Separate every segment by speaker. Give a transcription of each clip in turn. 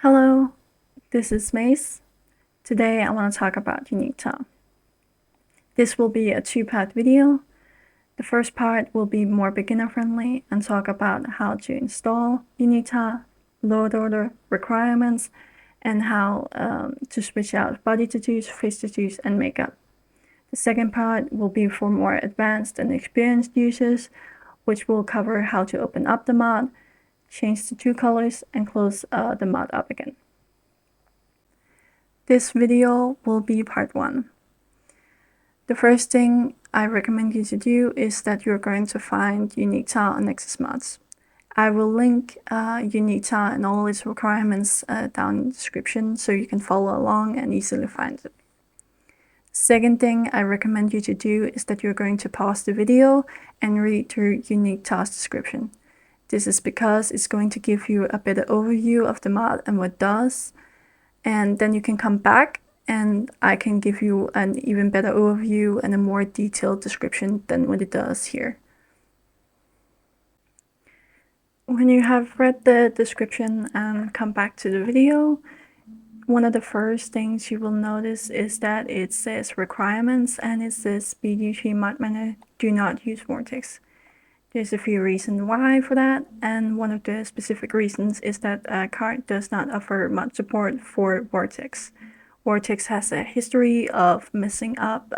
Speaker 1: Hello, this is Mace. Today I want to talk about Unique Tav. This will be a two-part video. The first part will be more beginner-friendly and talk about how to install Unique Tav, load order, requirements, and how to switch out body tattoos, face tattoos, and makeup. The second part will be for more advanced and experienced users, which will cover how to open up the mod, change the two colors, and close the mod up again. This video will be part 1. The first thing I recommend you to do is that you're going to find Unique Tav on Nexus Mods. I will link Unique Tav and all its requirements down in the description so you can follow along and easily find it. Second thing I recommend you to do is that you're going to pause the video and read through Unique Tav's description. This is because it's going to give you a better overview of the mod and what it does, and then you can come back and I can give you an even better overview and a more detailed description than what it does here. When you have read the description and come back to the video, one of the first things you will notice is that it says requirements and it says BD3 mod manager, do not use Vortex. There's a few reasons why for that, and one of the specific reasons is that card does not offer mod support for Vortex. Vortex has a history of messing up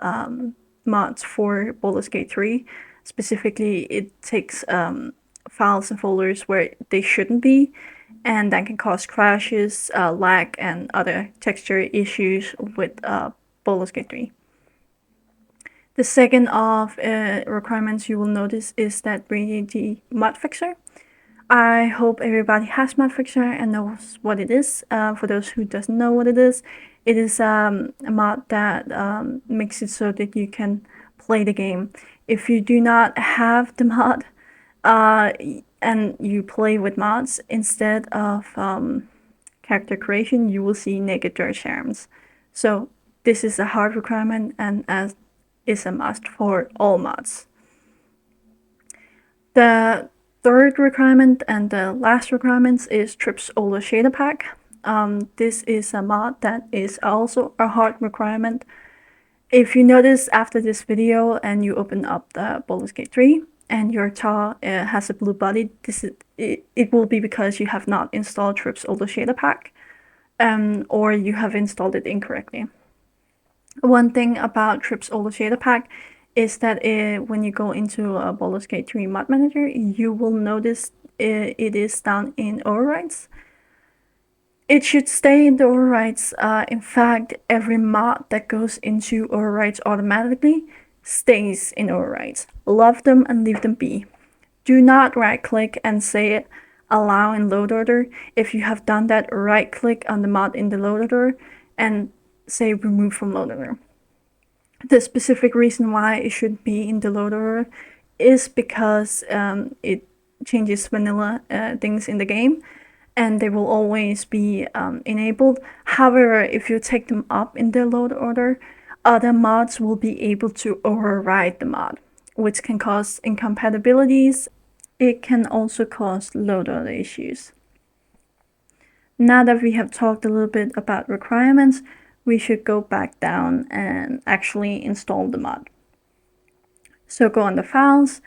Speaker 1: mods for Baldur's Gate 3. Specifically, it takes files and folders where they shouldn't be, and that can cause crashes, lag, and other texture issues with Baldur's Gate 3. The second of requirements you will notice is that bringing the mod fixer. I hope everybody has mod fixer and knows what it is. For those who doesn't know what it is a mod that makes it so that you can play the game. If you do not have the mod and you play with mods instead of character creation, you will see naked dirt arms. So this is a hard requirement and as is a must for all mods. The third requirement and the last requirement is Trips Older Shader Pack. This is a mod that is also a hard requirement. If you notice after this video and you open up the Baldur's Gate 3 and your Tav has a blue body, it will be because you have not installed Trips Older Shader Pack or you have installed it incorrectly. One thing about Trips Older Shader Pack is that when you go into a Baldur's Gate 3 mod manager, you will notice it is down in overrides. It should stay in the overrides. In fact, every mod that goes into overrides automatically stays in overrides. Love them and leave them be. Do not right click and say allow in load order. If you have done that, right click on the mod in the load order and say remove from load order. The specific reason why it should be in the load order is because it changes vanilla things in the game and they will always be enabled. However, if you take them up in the load order, other mods will be able to override the mod, which can cause incompatibilities. It can also cause load order issues. Now that we have talked a little bit about requirements, we should go back down and actually install the mod. So go on the files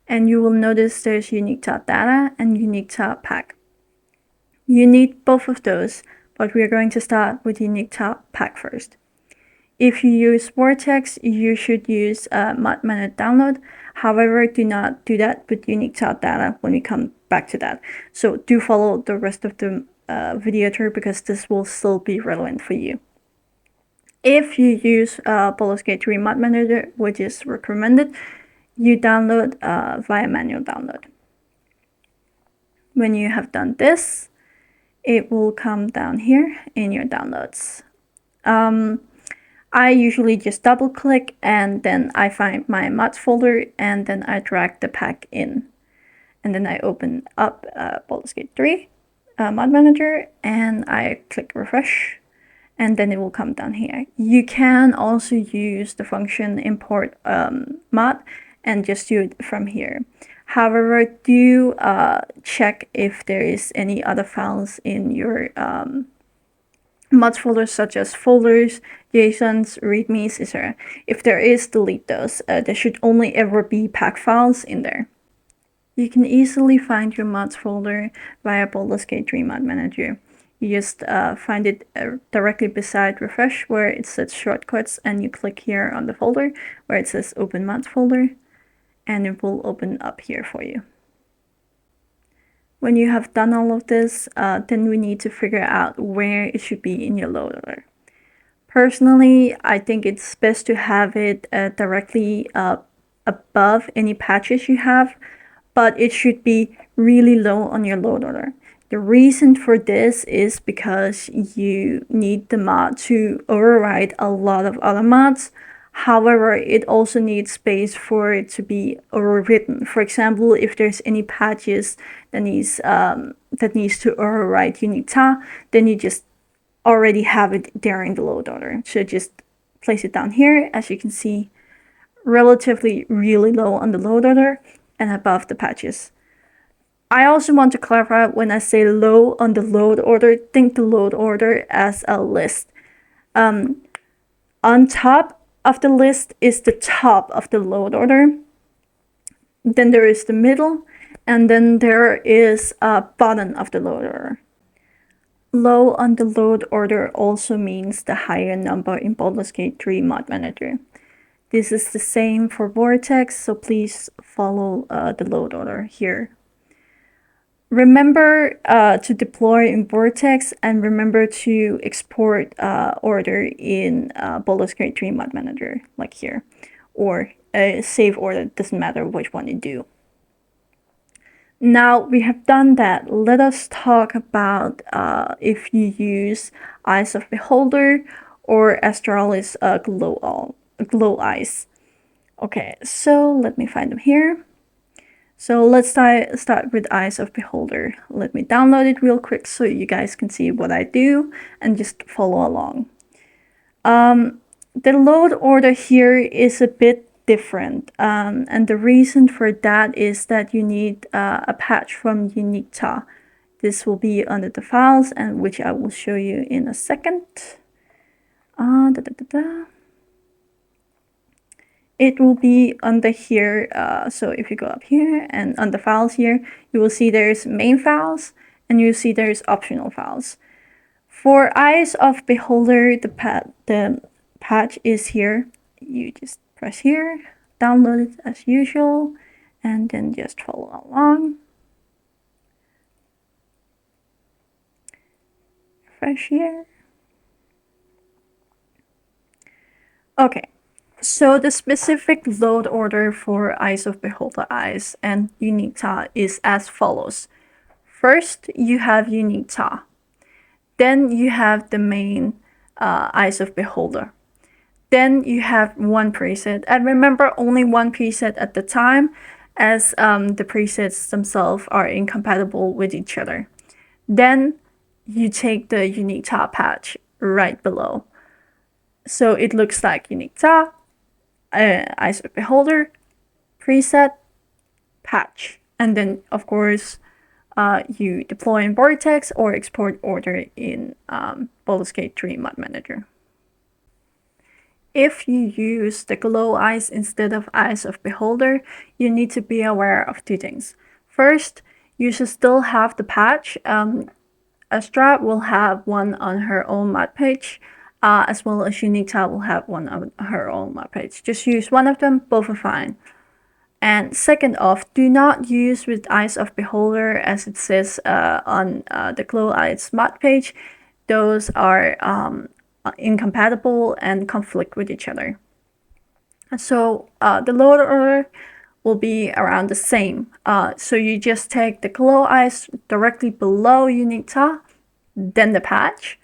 Speaker 1: and you will notice there's Unique Tav Data and Unique Tav Pak. You need both of those, but we are going to start with Unique Tav Pak first. If you use Vortex, you should use mod manager download. However, do not do that with Unique Tav Data when we come back to that. So do follow the rest of the video through because this will still be relevant for you. If you use Baldur's Gate 3 mod manager, which is recommended, you download via manual download. When you have done this, it will come down here in your downloads. I usually just double click and then I find my mods folder and then I drag the pack in. And then I open up Baldur's Gate 3 mod manager and I click refresh. And then it will come down here. You can also use the function import mod and just do it from here. However, do check if there is any other files in your mods folders, such as folders, JSONs, readmes, etc. If there is, delete those. There should only ever be pack files in there. You can easily find your mods folder via Baldur's Gate 3 Mod Manager. You just find it directly beside refresh, where it says shortcuts, and you click here on the folder where it says open mods folder, and it will open up here for you. When you have done all of this, then we need to figure out where it should be in your load order. Personally, I think it's best to have it directly above any patches you have, but it should be really low on your load order. The reason for this is because you need the mod to override a lot of other mods. However, it also needs space for it to be overwritten. For example, if there's any patches that needs to override Unique Tav, then you just already have it there in the load order. So just place it down here. As you can see, relatively really low on the load order and above the patches. I also want to clarify, when I say low on the load order, think the load order as a list. On top of the list is the top of the load order. Then there is the middle, and then there is a bottom of the load order. Low on the load order also means the higher number in Baldur's Gate 3 Mod Manager. This is the same for Vortex, so please follow the load order here. Remember to deploy in Vortex, and remember to export order in Baldur's Gate 3 Mod Manager, like here, or save order, doesn't matter which one you do. Now we have done that, let us talk about if you use Eyes of Beholder or Astralis Glow Eyes. Okay, so let me find them here. So let's start with Eyes of Beholder. Let me download it real quick so you guys can see what I do and just follow along. The load order here is a bit different, and the reason for that is that you need a patch from Unique Tav. This will be under the files, and which I will show you in a second. It will be under here. So if you go up here and on the files here, you will see there's main files, and you see there's optional files. For Eyes of Beholder, the patch is here. You just press here, download it as usual, and then just follow along. Refresh here. Okay, so the specific load order for Eyes of Beholder Eyes and Unique Tav is as follows. First, you have Unique Tav. Then you have the main Eyes of Beholder. Then you have one preset, and remember, only one preset at the time, as the presets themselves are incompatible with each other. Then you take the Unique Tav patch right below. So it looks like Unique Tav, Eyes of Beholder, preset, patch, and then of course you deploy in Vortex or export order in Baldur's Gate 3 Mod Manager. If you use the Glow Eyes instead of Eyes of Beholder, you need to be aware of two things. First, you should still have the patch. Astra will have one on her own mod page, as well as Unique Tav will have one on her own mod page. Just use one of them, both are fine. And second off, do not use with Eyes of Beholder as it says on the Glow Eyes mod page. Those are incompatible and conflict with each other. So the load order will be around the same. So you just take the Glow Eyes directly below Unique Tav, then the patch,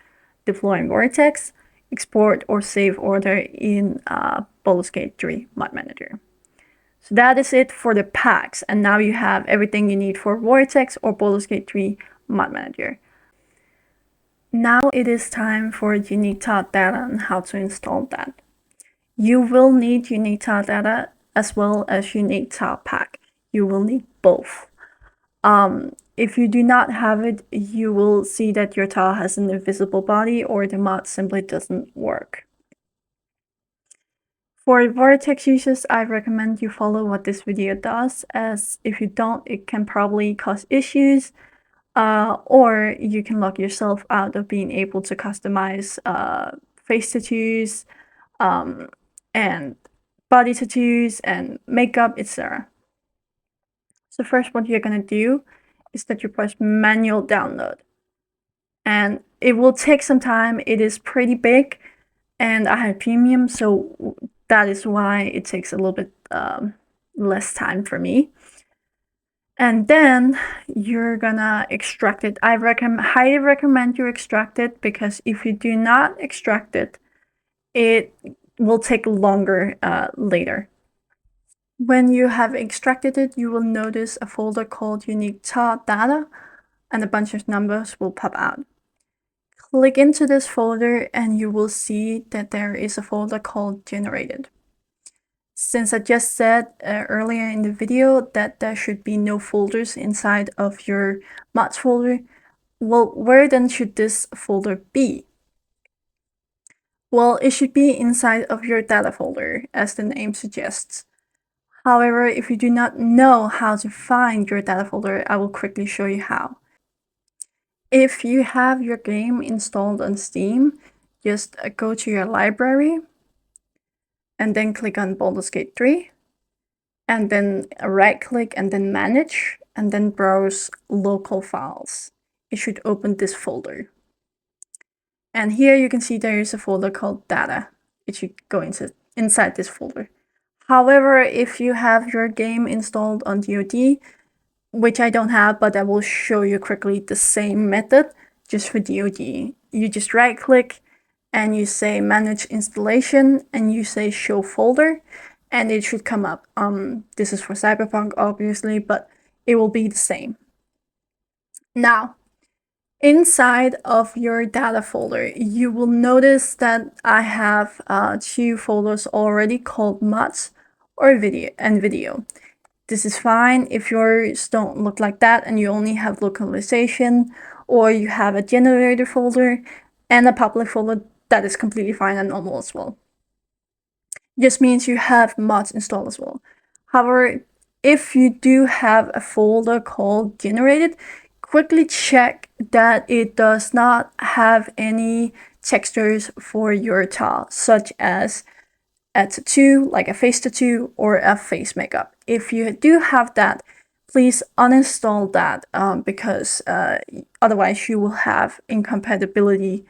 Speaker 1: deploy in Vortex, export or save order in Baldur's Gate 3 Mod Manager. So that is it for the packs, and now you have everything you need for Vortex or Baldur's Gate 3 Mod Manager. Now it is time for Unique Tav Data and how to install that. You will need Unique Tav Data as well as Unique Tav Pak. you will need both. If you do not have it, you will see that your tile has an invisible body or the mod simply doesn't work. For vortex users, I recommend you follow what this video does, as if you don't, it can probably cause issues, or you can lock yourself out of being able to customize face tattoos, and body tattoos, and makeup, etc. So first, what you're gonna do is that you press manual download. And it will take some time. It is pretty big, and I have premium, so that is why it takes a little bit less time for me. And then you're gonna extract it. I highly recommend you extract it, because if you do not extract it, it will take longer later. When you have extracted it, you will notice a folder called Unique Tav Data, and a bunch of numbers will pop out. Click into this folder and you will see that there is a folder called Generated. Since I just said earlier in the video that there should be no folders inside of your mods folder, well, where then should this folder be? Well, it should be inside of your data folder, as the name suggests. However, if you do not know how to find your data folder, I will quickly show you how. If you have your game installed on Steam, just go to your library and then click on Baldur's Gate 3, and then right click and then manage, and then browse local files. It should open this folder. And here you can see there is a folder called data. It should go inside this folder. However, if you have your game installed on DoD, which I don't have, but I will show you quickly the same method just for DoD. You just right click and you say manage installation and you say show folder, and it should come up. This is for Cyberpunk, obviously, but it will be the same. Now, inside of your data folder, you will notice that I have two folders already called mods or video. This is fine if yours don't look like that and you only have localization, or you have a generator folder and a public folder. That is completely fine and normal as well. Just means you have mods installed as well. However, if you do have a folder called generated, quickly check that it does not have any textures for your tile, such as a tattoo, like a face tattoo or a face makeup. If you do have that, please uninstall that, because otherwise you will have incompatibility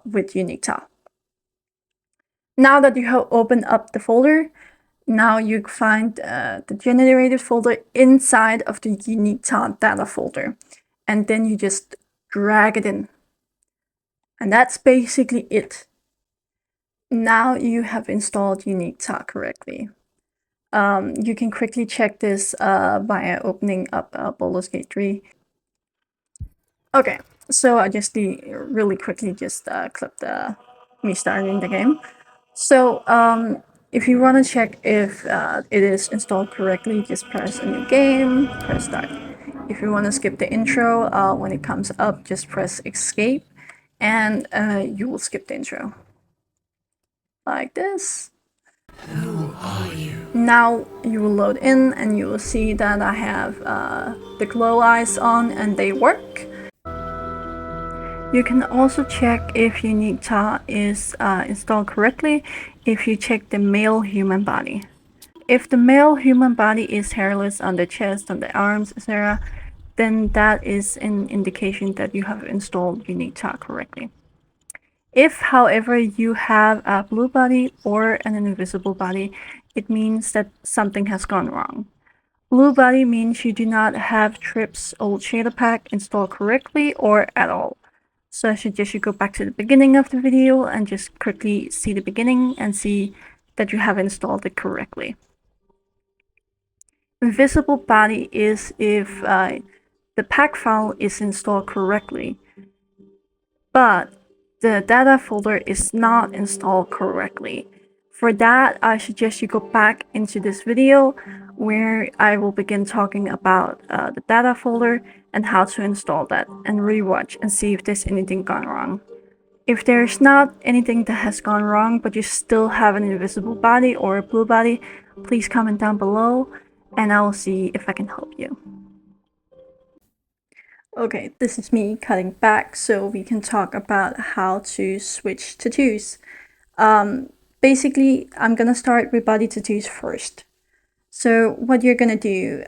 Speaker 1: with Unique Tav. Now that you have opened up the folder, now you find the generated folder inside of the Unique Tav data folder, and then you just drag it in. And that's basically it. Now you have installed Unique Tav correctly. You can quickly check this via opening up Baldur's Gate 3. Okay, so I just really quickly just clipped me starting the game. So if you want to check if it is installed correctly, just press a new game, press start. If you want to skip the intro, when it comes up, just press escape, and you will skip the intro. Like this.
Speaker 2: Who are you?
Speaker 1: Now you will load in and you will see that I have the glow eyes on and they work. You can also check if Unique Tav is installed correctly if you check the male human body. If the male human body is hairless on the chest, on the arms, etc., then that is an indication that you have installed Unique Tav correctly. If, however, you have a blue body or an invisible body, it means that something has gone wrong. Blue body means you do not have Trip's old shader pack installed correctly or at all. So I suggest you go back to the beginning of the video and just quickly see the beginning and see that you have installed it correctly. Invisible body is if the pack file is installed correctly, but the data folder is not installed correctly. For that, I suggest you go back into this video, where I will begin talking about the data folder and how to install that, and rewatch and see if there's anything gone wrong. If there's not anything that has gone wrong, but you still have an invisible body or a blue body, please comment down below and I will see if I can help you. Okay, this is me cutting back so we can talk about how to switch tattoos. Basically, I'm gonna start with body tattoos first. So what you're gonna do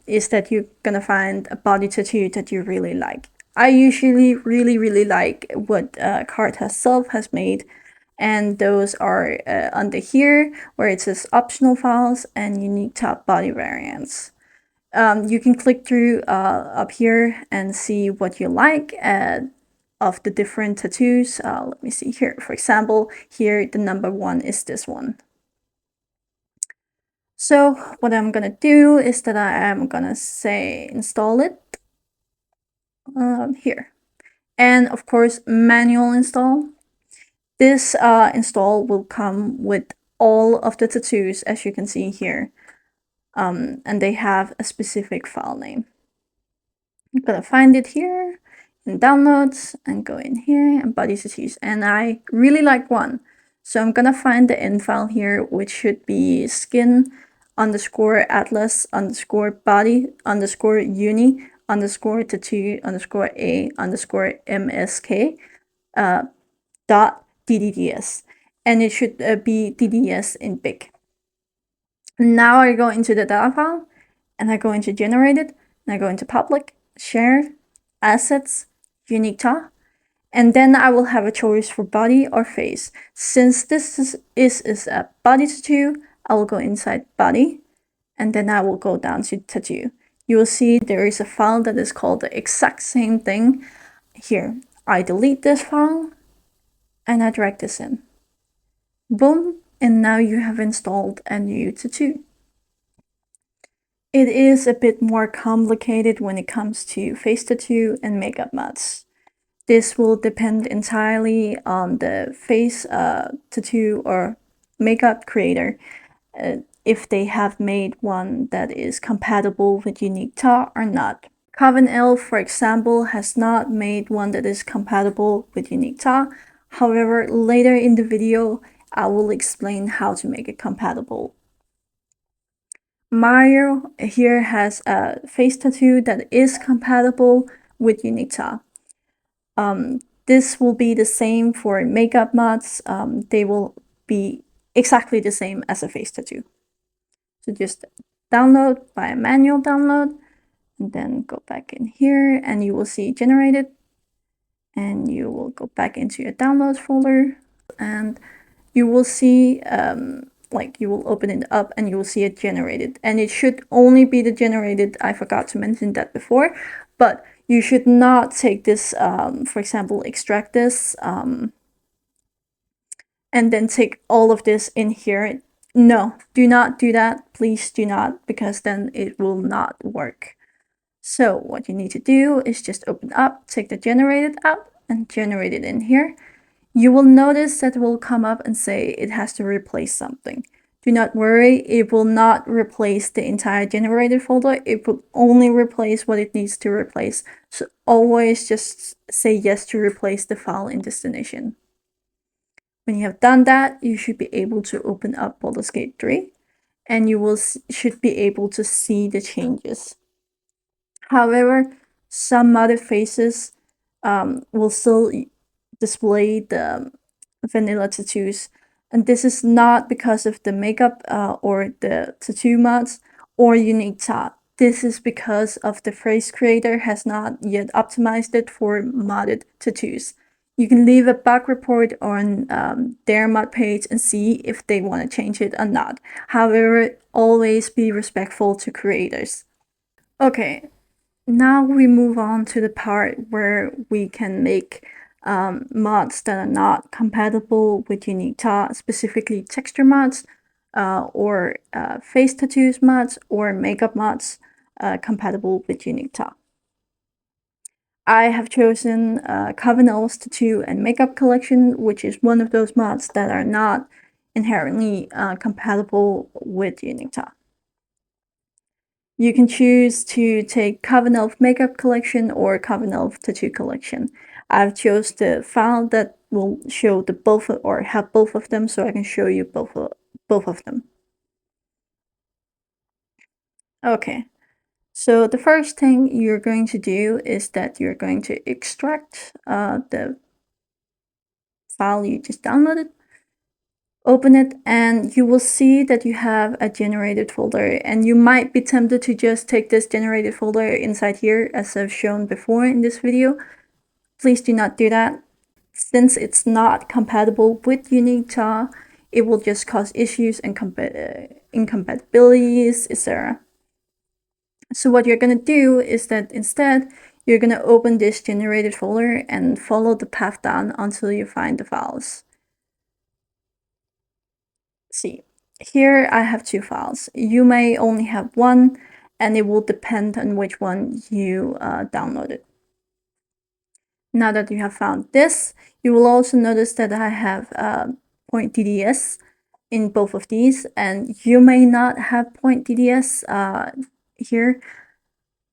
Speaker 1: is that you're gonna find a body tattoo that you really like. I usually really like what Carta Self has made, and those are under here where it says optional files and Unique Tav body variants. You can click through up here and see what you like of the different tattoos. Let me see here. For example, here the number 1 is this one. So what I'm gonna do is that I am gonna say install it here. And of course, manual install. This install will come with all of the tattoos, as you can see here. And they have a specific file name. I'm gonna find it here in downloads and go in here and body tattoos. And I really like one. So I'm gonna find the end file here, which should be skin underscore atlas underscore body underscore uni underscore tattoo underscore a underscore msk dot ddds. And it should be DDS in big. Now I go into the data file and I go into generated and I go into public, share, assets, unique tav, and then I will have a choice for body or face. Since this is a body tattoo, I will go inside body and then I will go down to tattoo. You will see there is a file that is called the exact same thing. Here, I delete this file and I drag this in. Boom, and now you have installed a new tattoo. It is a bit more complicated when it comes to face tattoo and makeup mods. This will depend entirely on the face tattoo or makeup creator if they have made one that is compatible with Unique Tav or not. Coven Elf, for example, has not made one that is compatible with Unique Tav. However, later in the video, I will explain how to make it compatible. Mario here has a face tattoo that is compatible with Unita. This will be the same for makeup mods. They will be exactly the same as a face tattoo. So just download by a manual download and then go back in here and you will see generated and you will go back into your downloads folder and you will see like you will open it up and you will see it generated, and it should only be the generated. I forgot to mention that before, but you should not take this for example, extract this and then take all of this in here. No, do not do that, please do not, because then it will not work. So what you need to do is just open up, take the generated out and generate it in here. You will notice that it will come up and say it has to replace something. Do not worry, it will not replace the entire generated folder. It will only replace what it needs to replace. So always just say yes to replace the file in destination. When you have done that, you should be able to open up Baldur's Gate 3 and you should be able to see the changes. However, some modded faces will still display the vanilla tattoos, and this is not because of the makeup or the tattoo mods or Unique Tav. This is because of the phrase creator has not yet optimized it for modded tattoos. You can leave a bug report on their mod page and see if they want to change it or not. However, always be respectful to creators. Okay, now we move on to the part where we can make mods that are not compatible with Unique Tav, specifically texture mods or face tattoos mods or makeup mods compatible with Unique Tav. I have chosen Coven Elves Tattoo and Makeup Collection, which is one of those mods that are not inherently compatible with Unique Tav. You can choose to take Coven Elf Makeup Collection or Coven Elf Tattoo Collection. I've chose the file that will show the both or have both of them, so I can show you both of them. Okay, so the first thing you're going to do is that you're going to extract the file you just downloaded, open it, and you will see that you have a generated folder, and you might be tempted to just take this generated folder inside here as I've shown before in this video. Please do not do that. Since it's not compatible with Unique Tav, it will just cause issues and incompatibilities, etc. So what you're going to do is that instead, you're going to open this generated folder and follow the path down until you find the files. See, here I have two files. You may only have one, and it will depend on which one you downloaded. Now that you have found this, you will also notice that I have point DDS in both of these, and you may not have point DDS here.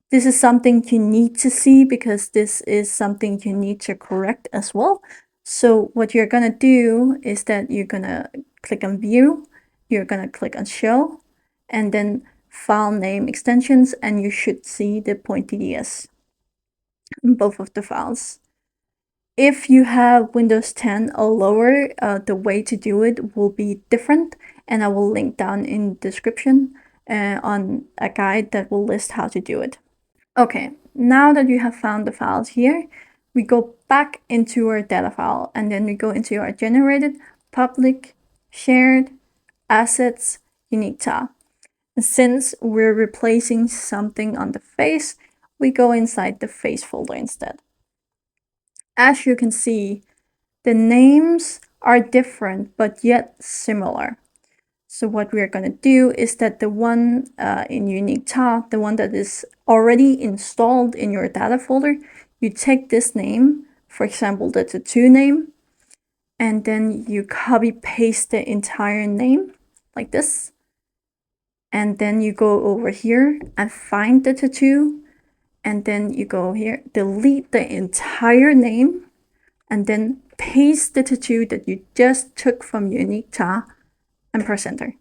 Speaker 1: This is something you need to see because this is something you need to correct as well. So what you're gonna do is that you're gonna click on view, you're gonna click on show, and then file name extensions, and you should see the point DDS in both of the files. If you have Windows 10 or lower, the way to do it will be different, and I will link down in the description on a guide that will list how to do it. Okay, now that you have found the files here, we go back into our data file, and then we go into our generated, public, shared, assets, unique tab. Since we're replacing something on the face, we go inside the face folder instead. As you can see, the names are different, but yet similar. So what we're going to do is that the one in Unique Tav, the one that is already installed in your data folder, you take this name, for example, the tattoo name, and then you copy paste the entire name like this. And then you go over here and find the tattoo, and then you go here, delete the entire name, and then paste the tattoo that you just took from Unique Tav and press enter.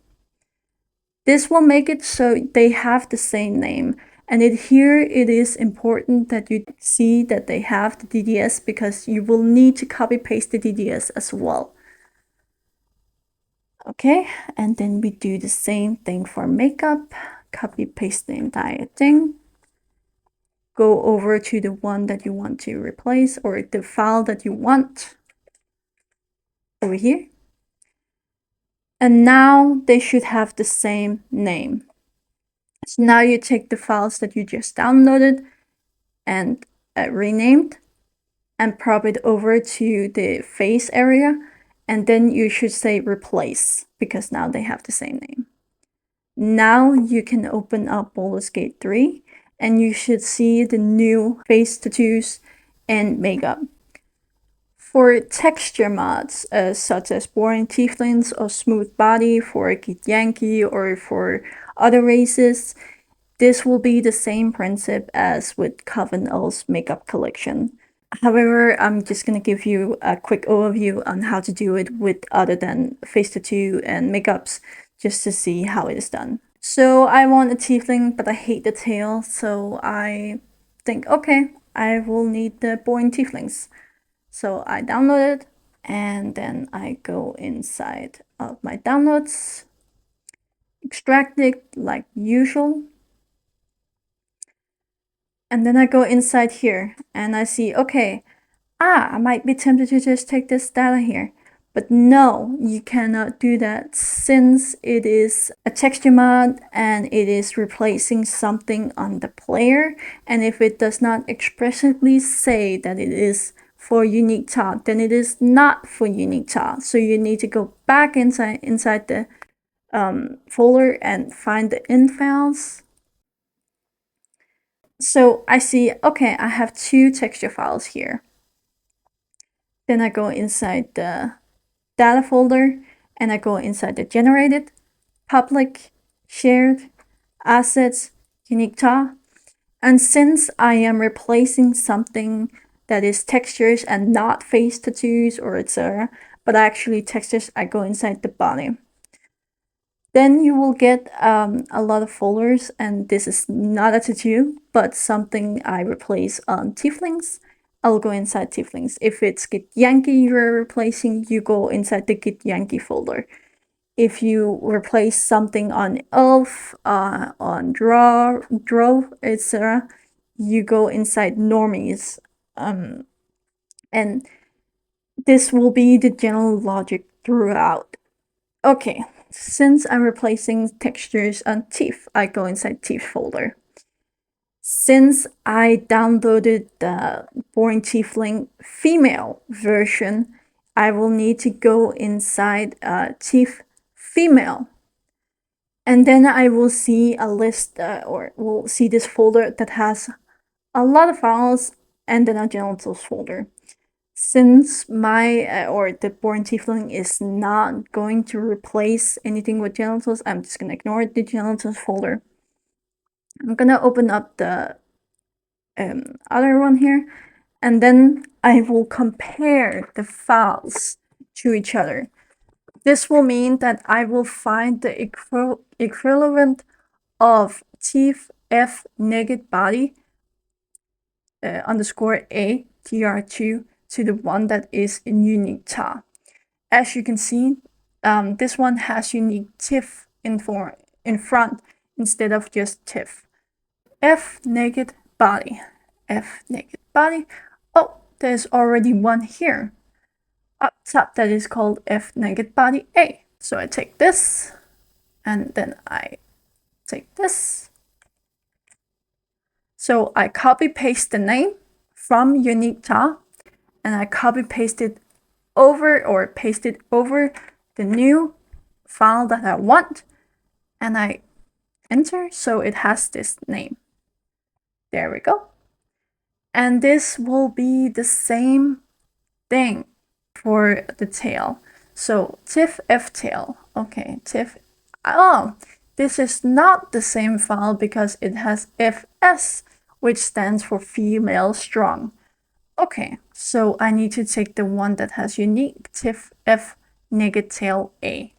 Speaker 1: This will make it so they have the same name. And here it is important that you see that they have the DDS because you will need to copy paste the DDS as well. Okay, and then we do the same thing for makeup. Copy paste the entire thing. Go over to the one that you want to replace or the file that you want over here. And now they should have the same name. So now you take the files that you just downloaded and renamed and prop it over to the face area, and then you should say replace because now they have the same name. Now you can open up Baldur's Gate 3 and you should see the new face tattoos and makeup. For texture mods, such as Boring Tieflings or Smooth Body for Githyanki or for other races, this will be the same principle as with Coven Elf's makeup collection. However, I'm just going to give you a quick overview on how to do it with other than face tattoo and makeups, just to see how it is done. So I want a tiefling, but I hate the tail, so I think, okay, I will need the boring tieflings. So I download it, and then I go inside of my downloads, extract it like usual, and then I go inside here, and I see, okay, I might be tempted to just take this data here. But no, you cannot do that since it is a texture mod and it is replacing something on the player. And if it does not expressly say that it is for Unique Tav, then it is not for Unique Tav. So you need to go back inside the folder and find the in files. So I see, okay, I have two texture files here. Then I go inside the data folder and I go inside the generated, public, shared, assets, Unique Tav. And since I am replacing something that is textures and not face tattoos or etc., but actually textures, I go inside the body. Then you will get a lot of folders, and this is not a tattoo, but something I replace on tieflings. I'll go inside tieflings. If it's Git Yankee you're replacing, you go inside the Git Yankee folder. If you replace something on elf, on draw, etc., you go inside normies. And this will be the general logic throughout. Okay, since I'm replacing textures on TIFF, I go inside TIFF folder. Since I downloaded the Born Tiefling female version, I will need to go inside TIFF female. And then I will see a list, or will see this folder that has a lot of files, and then a genitals folder. Since my, or the Born Tiefling is not going to replace anything with genitals, I'm just gonna ignore the genitals folder. I'm gonna open up the other one here, and then I will compare the files to each other. This will mean that I will find the equivalent of TIFF F naked body underscore A TR2 to the one that is in Unique Tav. As you can see, this one has Unique TIFF in front instead of just TIFF. F naked body. F naked body. Oh, there's already one here up top that is called F naked body A. So I take this, and then I take this. So I copy paste the name from Unique Tav, and I copy paste it over, or paste it over the new file that I want, and I enter, so it has this name. There we go. And this will be the same thing for the tail. So TIFF F tail. Okay, TIFF. Oh, this is not the same file because it has FS, which stands for female strong. Okay, so I need to take the one that has unique TIFF F naked tail A.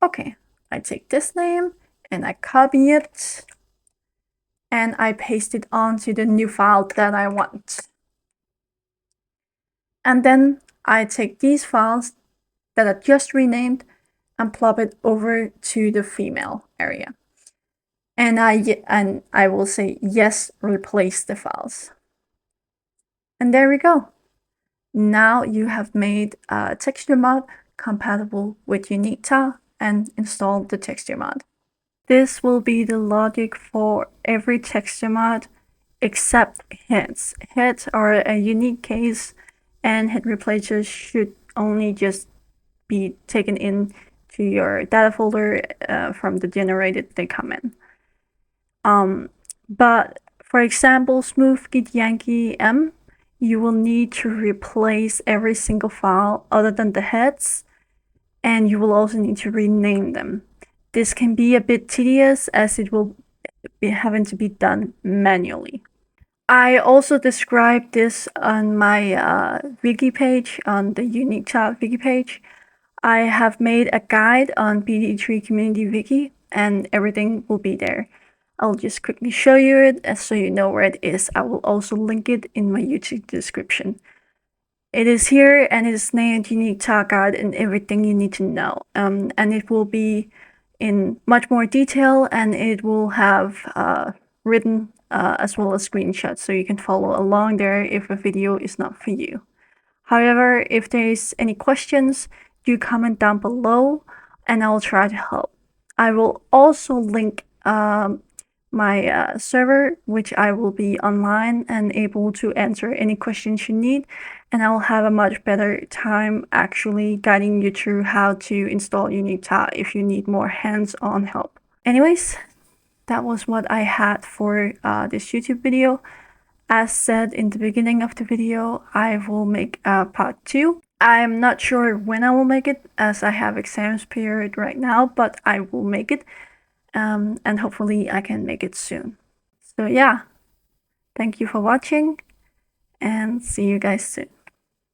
Speaker 1: Okay, I take this name and I copy it and I paste it onto the new file that I want. And then I take these files that I just renamed and plop it over to the female area. And I will say yes, replace the files. And there we go. Now you have made a texture mod compatible with Unique Tav and installed the texture mod. This will be the logic for every texture mod except heads. Heads are a unique case, and head replacers should only just be taken in to your data folder from the generated they come in. But for example, Smooth Git Yankee M, you will need to replace every single file other than the heads, and you will also need to rename them. This can be a bit tedious as it will be having to be done manually. I also described this on my wiki page, on the Unique Tav wiki page. I have made a guide on PD3 Community Wiki, and everything will be there. I'll just quickly show you it so you know where it is. I will also link it in my YouTube description. It is here, and it is named Unique Tav Guide and everything you need to know. And it will be in much more detail, and it will have written as well as screenshots, so you can follow along there if a video is not for you. However, if there's any questions, do comment down below and I'll try to help. I will also link my server, which I will be online and able to answer any questions you need, and I will have a much better time actually guiding you through how to install Unique Tav if you need more hands-on help. Anyways, that was what I had for this YouTube video. As said in the beginning of the video, I will make a part 2. I'm not sure when I will make it, as I have exams period right now, but I will make it, and hopefully I can make it soon. So yeah, thank you for watching and see you guys soon.